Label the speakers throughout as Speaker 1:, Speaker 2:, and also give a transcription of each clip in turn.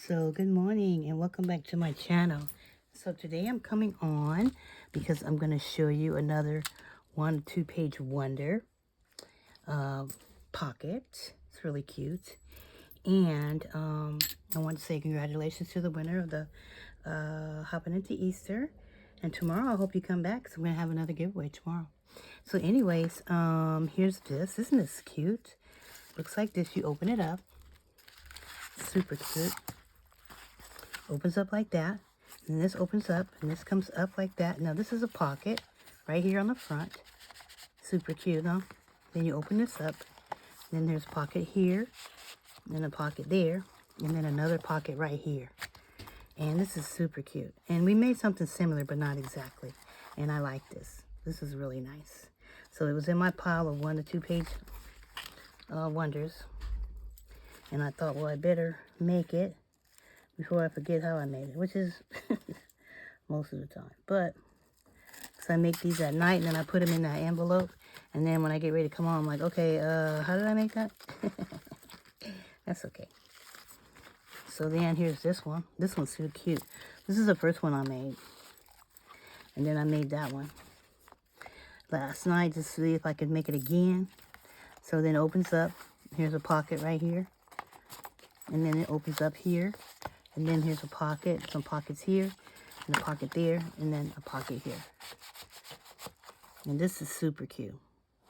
Speaker 1: So good morning and welcome back to my channel. So today I'm coming on because I'm going to show you another 1 or 2 page wonder pocket. It's really cute. And I want to say congratulations to the winner of the Hopping into Easter. And tomorrow I hope you come back because I'm going to have another giveaway tomorrow. So anyways, here's this. Isn't this cute? Looks like this. You open it up. Super cute. Opens up like that, and this opens up, and this comes up like that. Now this is a pocket right here on the front. Super cute, huh? Then you open this up, then there's a pocket here, and a pocket there, and then another pocket right here. And this is super cute. And we made something similar, but not exactly. And I like this. This is really nice. So it was in my pile of 1 to 2 page wonders. And I thought, well, I better make it before I forget how I made it, which is most of the time. But, because I make these at night, and then I put them in that envelope, and then when I get ready to come on, I'm like, okay, how did I make that? That's okay. So then here's this one. This one's so cute. This is the first one I made. And then I made that one last night to see if I could make it again. So then it opens up. Here's a pocket right here. And then it opens up here. And then here's a pocket, some pockets here, and a pocket there, and then a pocket here. And this is super cute.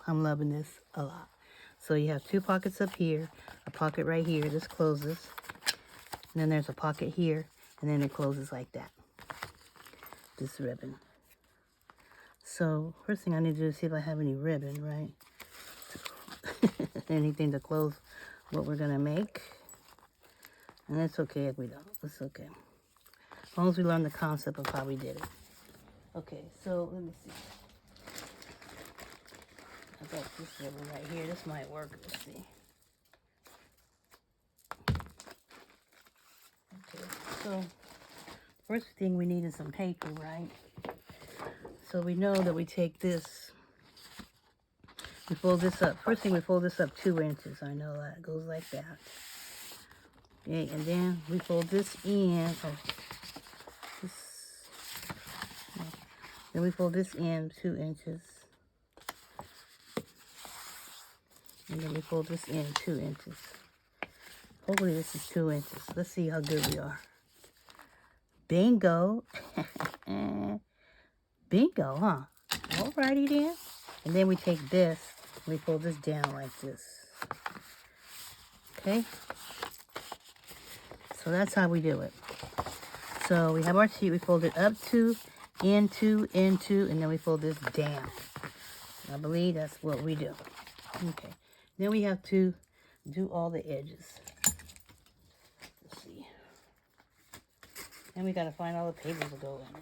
Speaker 1: I'm loving this a lot. So you have 2 pockets up here, a pocket right here, this closes. And then there's a pocket here, and then it closes like that. This ribbon. So first thing I need to do is see if I have any ribbon, right? Anything to close what we're gonna make. And it's okay if we don't. It's okay. As long as we learn the concept of how we did it. Okay, so let me see. I got this ribbon right here. This might work. Let's see. Okay, so first thing we need is some paper, right? So we know that we take this. We fold this up. First thing we fold this up 2 inches. I know that. It goes like that. Okay, and then we fold this in. Then we fold this in 2 inches. And then we fold this in 2 inches. Hopefully this is 2 inches. Let's see how good we are. Bingo. Bingo, huh? Alrighty then. And then we take this, and we fold this down like this. Okay? So that's how we do it. So we have our sheet, we fold it up 2, into, and then we fold this down. I believe that's what we do. Okay. Then we have to do all the edges. Let's see. And we got to find all the papers to go in.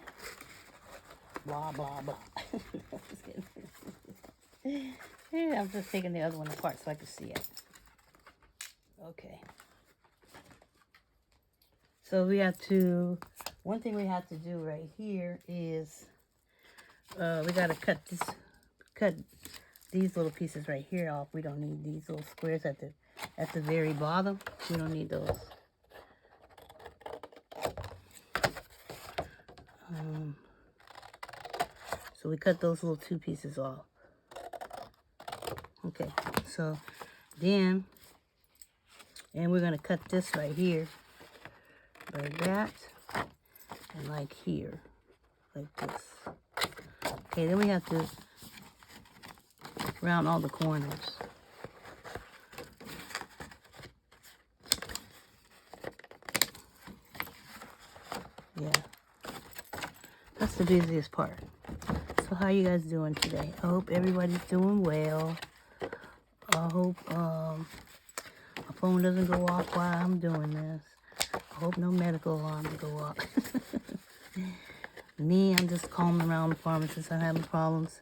Speaker 1: Blah, blah, blah. Just kidding. Yeah, I'm just taking the other one apart so I can see it. Okay. So we have to, one thing we have to do right here is, we got to cut these little pieces right here off. We don't need these little squares at the very bottom. We don't need those. So we cut those little 2 pieces off. Okay, so then, and we're going to cut this right here, like that, and like here, like this. Okay, then we have to round all the corners. Yeah, that's the busiest part. So how you guys doing today? I hope everybody's doing well. I hope my phone doesn't go off while I'm doing this. I hope no medical alarms go off. Me, I'm just calming around the pharmacist. I'm having problems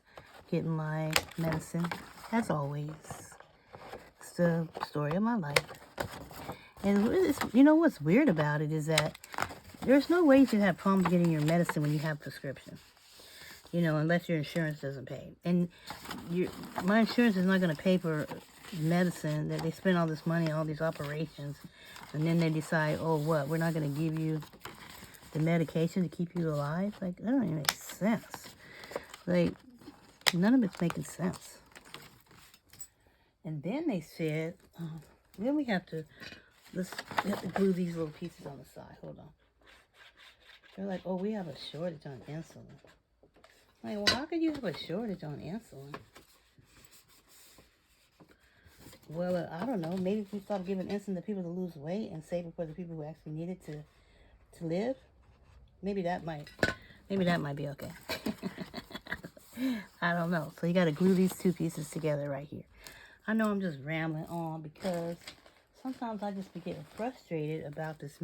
Speaker 1: getting my medicine, as always. It's the story of my life. And you know what's weird about it is that there's no way you should have problems getting your medicine when you have prescription. You know, unless your insurance doesn't pay. And my insurance is not going to pay for medicine, that they spend all this money on all these operations, and then they decide, oh, what, we're not going to give you the medication to keep you alive? Like, that don't even make sense. Like, none of it's making sense. And then they said, then we have to glue these little pieces on the side. Hold on. They're like, oh, we have a shortage on insulin. Like, well, how could you have a shortage on insulin? Well, I don't know. Maybe if we start giving insulin to people to lose weight and save it for the people who actually need it to live, maybe that might be okay. I don't know. So you got to glue these two pieces together right here. I know I'm just rambling on because sometimes I just be getting frustrated about this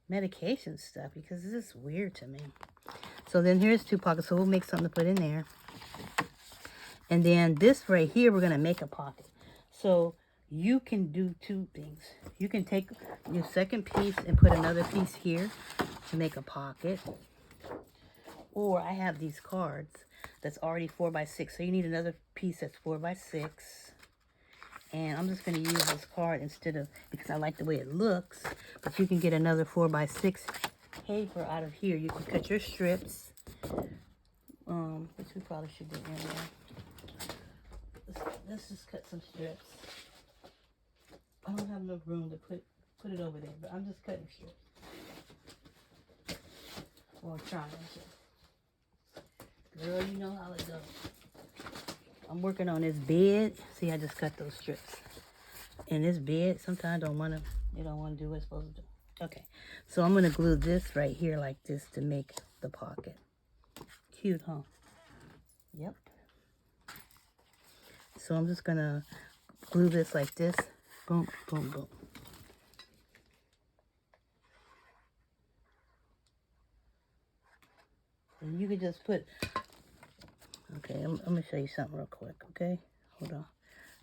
Speaker 1: medication stuff because it's just weird to me. So then here's 2 pockets. So we'll make something to put in there. And then this right here, we're going to make a pocket. So you can do 2 things. You can take your second piece and put another piece here to make a pocket. Or I have these cards that's already 4x6. So you need another piece that's 4x6. And I'm just going to use this card instead of, because I like the way it looks. But you can get another 4x6 paper out of here. You can cut your strips. Which we probably should do anyway. Let's just cut some strips. I don't have enough room to put it over there, but I'm just cutting strips. Or trying to. Girl, you know how it goes. I'm working on this bed. See, I just cut those strips. And this bed, sometimes they don't want to do what it's supposed to do. Okay, so I'm going to glue this right here like this to make the pocket. Cute, huh? Yep. So I'm just going to glue this like this. Boom, boom, boom. And you can just put... Okay, I'm going to show you something real quick, okay? Hold on.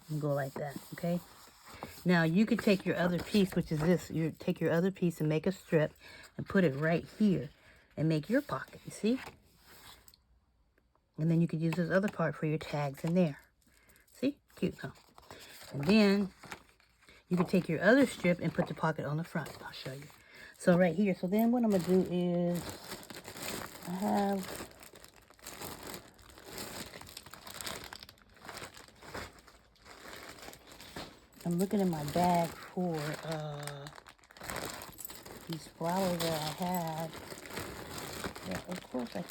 Speaker 1: I'm going to go like that, okay? Now, you could take your other piece, which is this. You take your other piece and make a strip and put it right here and make your pocket, you see? And then you could use this other part for your tags in there. See? Cute, huh? And then you can take your other strip and put the pocket on the front. I'll show you. So right here. So then what I'm going to do is I'm looking in my bag for these flowers that I have. Yeah, of course I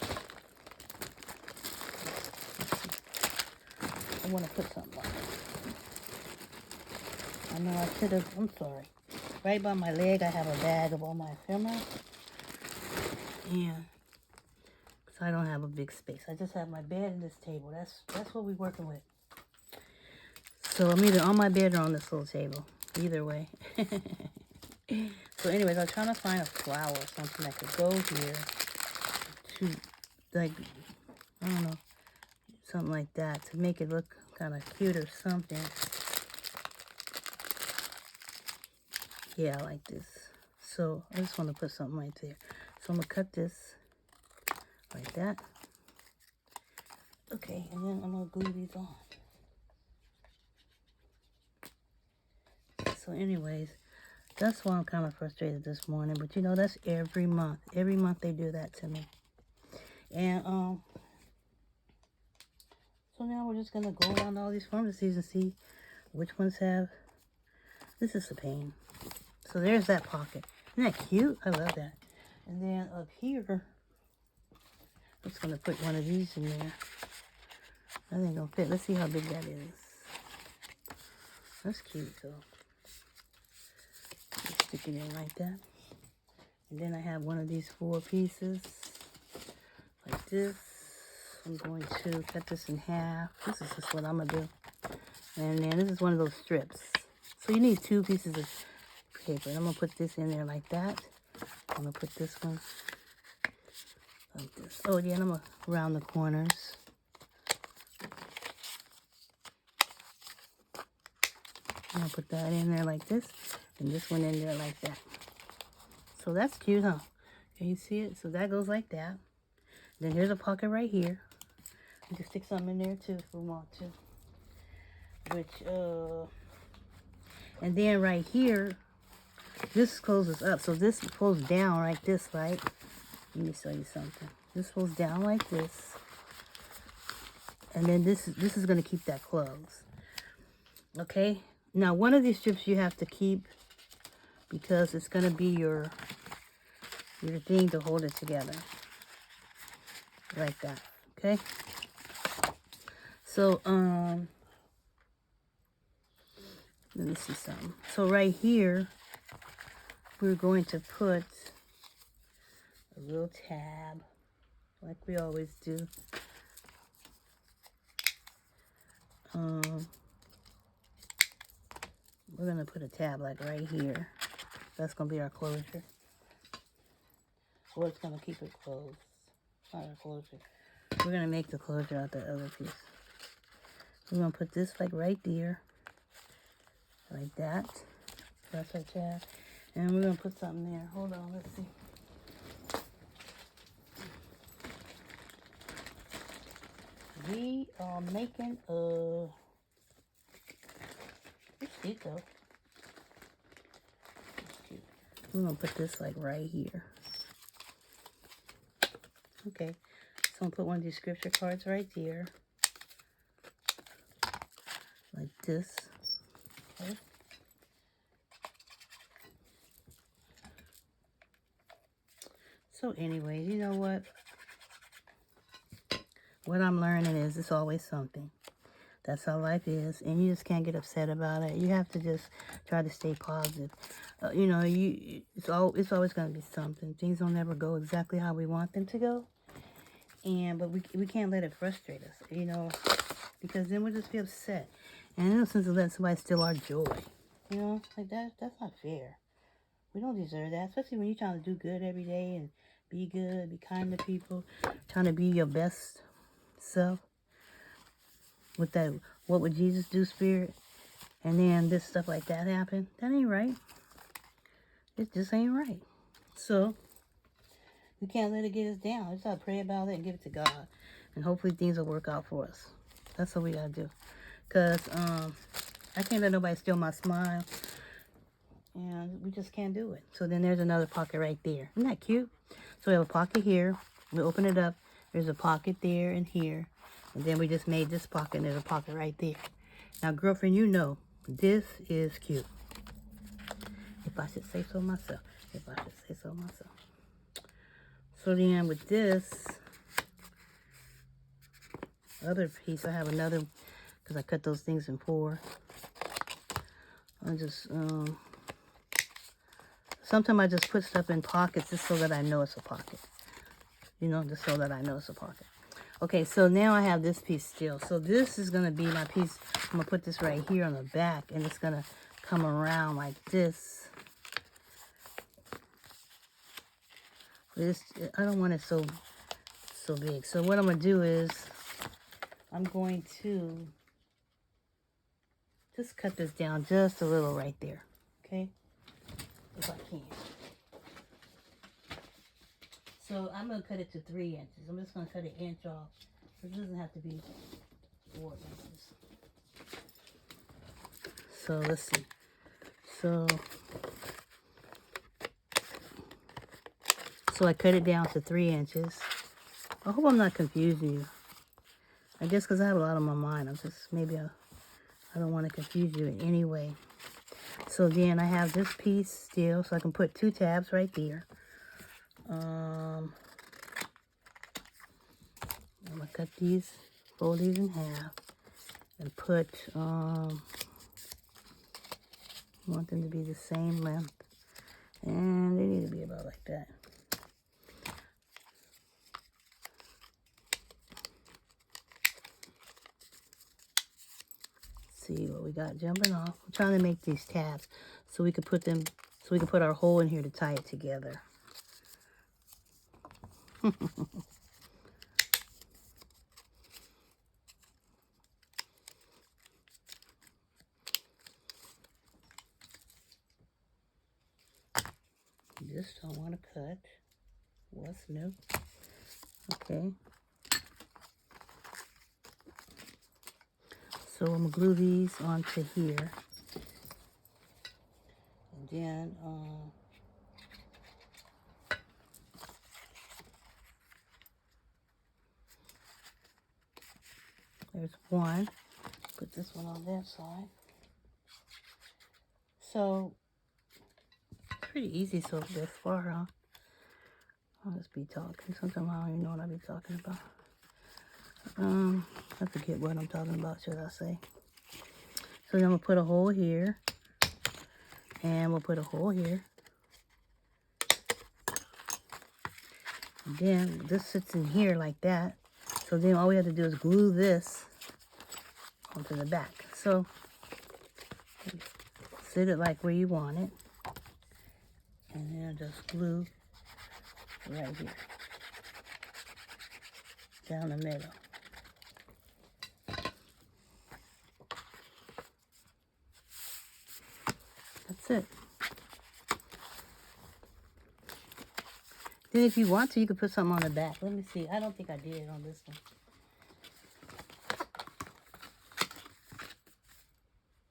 Speaker 1: want to put something on it. I know I should have, I'm sorry. Right by my leg, I have a bag of all my ephemera. And so I don't have a big space. I just have my bed and this table. That's what we're working with. So I'm either on my bed or on this little table. Either way. So anyways, I'm trying to find a flower or something that could go here to, like, I don't know, something like that to make it look kind of cute or something. Yeah, I like this. So I just want to put something right there. So I'm going to cut this like that. Okay, and then I'm going to glue these on. So anyways, that's why I'm kind of frustrated this morning. But you know, that's every month. Every month they do that to me. And so now we're just going to go around all these pharmacies and see which ones have. This is a pain. So there's that pocket. Isn't that cute? I love that. And then up here, I'm just going to put one of these in there. I think it'll fit. Let's see how big that is. That's cute, though. Just stick it in like that. And then I have one of these 4 pieces, like this. I'm going to cut this in half. This is just what I'm going to do. And then this is one of those strips. So you need 2 pieces of paper. And I'm going to put this in there like that. I'm going to put this one like this. Oh, yeah, and I'm going to round the corners. I'm going to put that in there like this. And this one in there like that. So that's cute, huh? Can you see it? So that goes like that. Then here's a pocket right here. You can stick something in there too if we want to. which, and then right here, this closes up. So this pulls down like this, right? Let me show you something. This pulls down like this. And then this is going to keep that closed. Okay? Now, one of these strips you have to keep because it's going to be your thing to hold it together. Like that. Okay? So, let me see something. So right here, we're going to put a little tab, like we always do. We're gonna put a tab like right here. That's gonna be our closure. Or it's gonna keep it closed. Not our closure. We're gonna make the closure out the other piece. We're gonna put this like right there. Like that. That's our tab. And we're gonna put something there. Hold on, let's see. We are making a... It's cute though. It's cute. We're gonna put this like right here. Okay. So I'm gonna put one of these scripture cards right there. Like this. Okay. So anyways, you know what? What I'm learning is it's always something. That's how life is, and you just can't get upset about it. You have to just try to stay positive. You know, it's always going to be something. Things don't ever go exactly how we want them to go, but we can't let it frustrate us, you know, because then we'll just be upset. And no sense of letting somebody steal our joy, you know, like that's not fair. We don't deserve that, especially when you're trying to do good every day and be good, be kind to people, trying to be your best self. With that, what would Jesus do spirit? And then this stuff like that happen. That ain't right. It just ain't right. So, we can't let it get us down. We just gotta pray about it and give it to God. And hopefully things will work out for us. That's what we gotta do. Because, I can't let nobody steal my smile. And we just can't do it. So then there's another pocket right there. Isn't that cute? So we have a pocket here. We open it up. There's a pocket there and here. And then we just made this pocket, and there's a pocket right there. Now, girlfriend, you know, this is cute. If I should say so myself. If I should say so myself. So then with this other piece, I have another, because I cut those things in 4. I just, sometimes I just put stuff in pockets just so that I know it's a pocket. You know, just so that I know it's a pocket. Okay, so now I have this piece still. So this is going to be my piece. I'm going to put this right here on the back, and it's going to come around like this. I don't want it so big. So what I'm going to do is I'm going to just cut this down just a little right there. Okay? If I can. So I'm going to cut it to 3 inches. I'm just going to cut an inch off. It doesn't have to be 4 inches. So let's see. So I cut it down to 3 inches. I hope I'm not confusing you. I guess because I have a lot on my mind. I don't want to confuse you in any way. So then I have this piece still, so I can put 2 tabs right there. I'm going to cut these, fold these in half, and put, I want them to be the same length. And they need to be about like that. See what we got jumping off. I'm trying to make these tabs so we could put them, so we can put our hole in here to tie it together. Just don't want to cut. What's new? Okay. So I'm gonna glue these onto here. And then, there's one. Put this one on that side. So, it's pretty easy so this far, huh? I'll just be talking. Sometimes I don't even know what I be talking about. I forget what I'm talking about, should I say. So then I'm gonna put a hole here. And we'll put a hole here. And then this sits in here like that. So then all we have to do is glue this onto the back. So sit it like where you want it. And then just glue right here. Down the middle. That's it. Then if you want to, you can put something on the back. Let me see. I don't think I did on this one.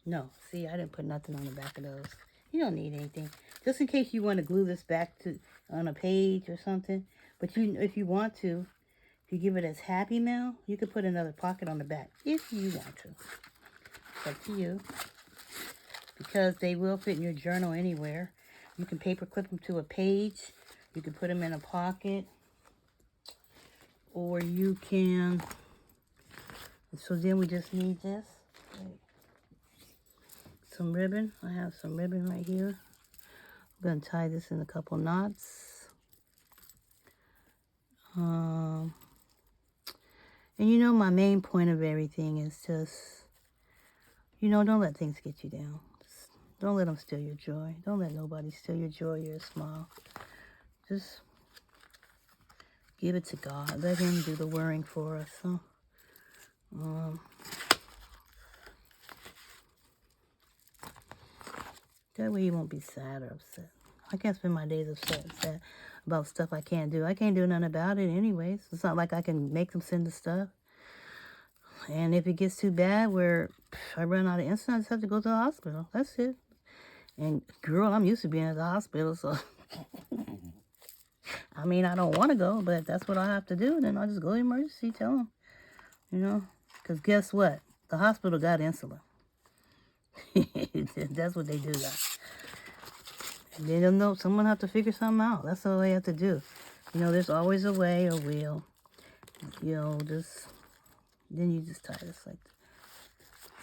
Speaker 1: No, see, I didn't put nothing on the back of those. You don't need anything. Just in case you want to glue this back to on a page or something. But you, if you want to, if you give it as Happy Mail, you could put another pocket on the back if you want to. It's up to you. Because they will fit in your journal anywhere. You can paper clip them to a page. You can put them in a pocket. Or you can... So then we just need this. Some ribbon. I have some ribbon right here. I'm going to tie this in a couple knots. And you know my main point of everything is just, you know, don't let things get you down. Just don't let them steal your joy. Don't let nobody steal your joy, your smile. Just give it to God. Let Him do the worrying for us. Huh? That way you won't be sad or upset. I can't spend my days upset and sad about stuff I can't do. I can't do nothing about it anyways. It's not like I can make them send the stuff. And if it gets too bad where I run out of insulin, I just have to go to the hospital. That's it. And girl, I'm used to being at the hospital, so... I mean, I don't want to go, but that's what I have to do. Then I'll just go to emergency, tell them, you know. Because guess what? The hospital got insulin. That's what they do, guys. And they don't know. Someone have to figure something out. That's all they have to do. You know, there's always a way or will. You know, just... Then you just tie this like that.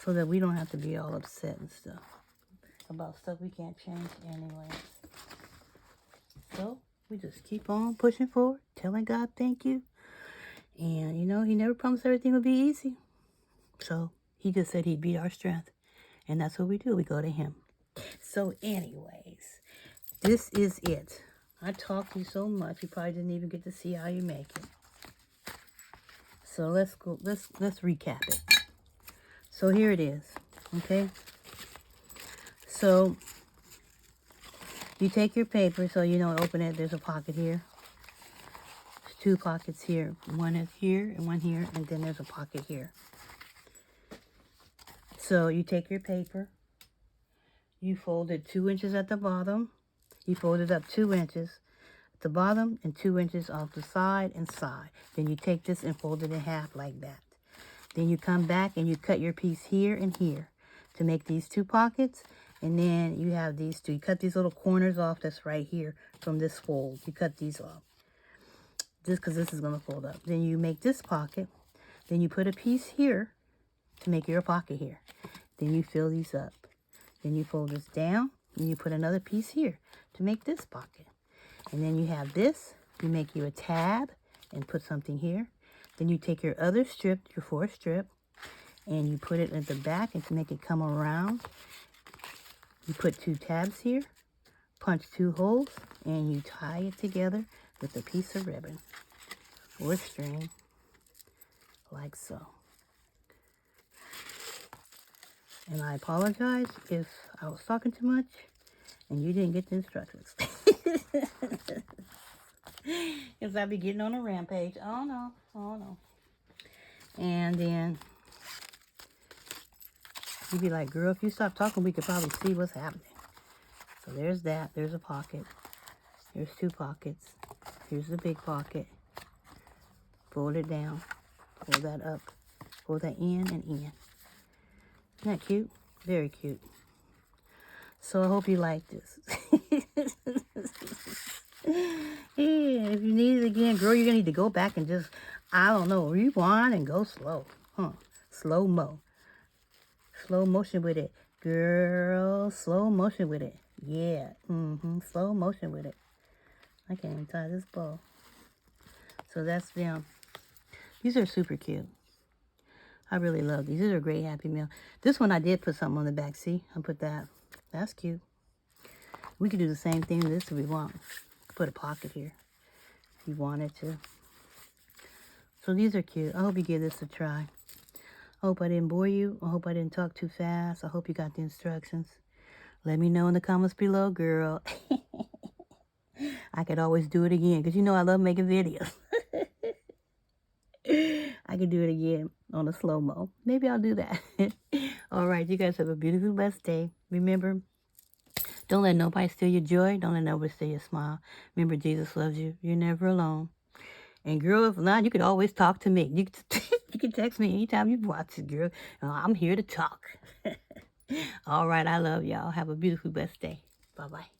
Speaker 1: So that we don't have to be all upset and stuff. About stuff we can't change anyway. So... we just keep on pushing forward, telling God thank you. And, you know, He never promised everything would be easy. So, He just said He'd be our strength. And that's what we do. We go to Him. So, anyways, this is it. I talked to you so much, you probably didn't even get to see how you make it. So, let's go. Let's recap it. So, here it is. Okay? So... you take your paper, so you know, open it, there's a pocket here. There's two pockets here. One is here and one here, and then there's a pocket here. So you take your paper, you fold it 2 inches at the bottom. You fold it up 2 inches at the bottom and 2 inches off the side and side. Then you take this and fold it in half like that. Then you come back and you cut your piece here and here to make these 2 pockets. And then you have these 2. You cut these little corners off that's right here from this fold. You cut these off. Just because this is going to fold up. Then you make this pocket. Then you put a piece here to make your pocket here. Then you fill these up. Then you fold this down. And you put another piece here to make this pocket. And then you have this. You make you a tab and put something here. Then you take your other strip, your 4th strip, and you put it at the back and to make it come around. You put 2 tabs here, punch 2 holes, and you tie it together with a piece of ribbon or string, like so. And I apologize if I was talking too much and you didn't get the instructions. Because I'll be getting on a rampage. Oh no, oh no. And then You'd be like, girl, if you stop talking, we could probably see what's happening. So there's that. There's a pocket. There's 2 pockets. Here's the big pocket. Fold it down. Pull that up. Pull that in and in. Isn't that cute? Very cute. So I hope you like this. Yeah, if you need it again, girl, you're going to need to go back and just, I don't know, rewind and go slow. Slow-mo. Slow motion with it. Girl, slow motion with it. Yeah. Slow motion with it. I can't even tie this bow. So that's them. These are super cute. I really love these. These are a great Happy Meal. This one I did put something on the back. See? I put that. That's cute. We could do the same thing with this if we want. Put a pocket here if you wanted to. So these are cute. I hope you give this a try. I hope I didn't bore you. I hope I didn't talk too fast. I hope you got the instructions. Let me know in the comments below, girl. I could always do it again because you know I love making videos. I could do it again on a slow-mo. Maybe I'll do that. All right, you guys have a beautiful, blessed day. Remember, don't let nobody steal your joy. Don't let nobody steal your smile. Remember, Jesus loves you. You're never alone. And girl, if not, you could always talk to me. You can text me anytime you watch it, girl. I'm here to talk. All right, I love y'all. Have a beautiful, blessed day. Bye-bye.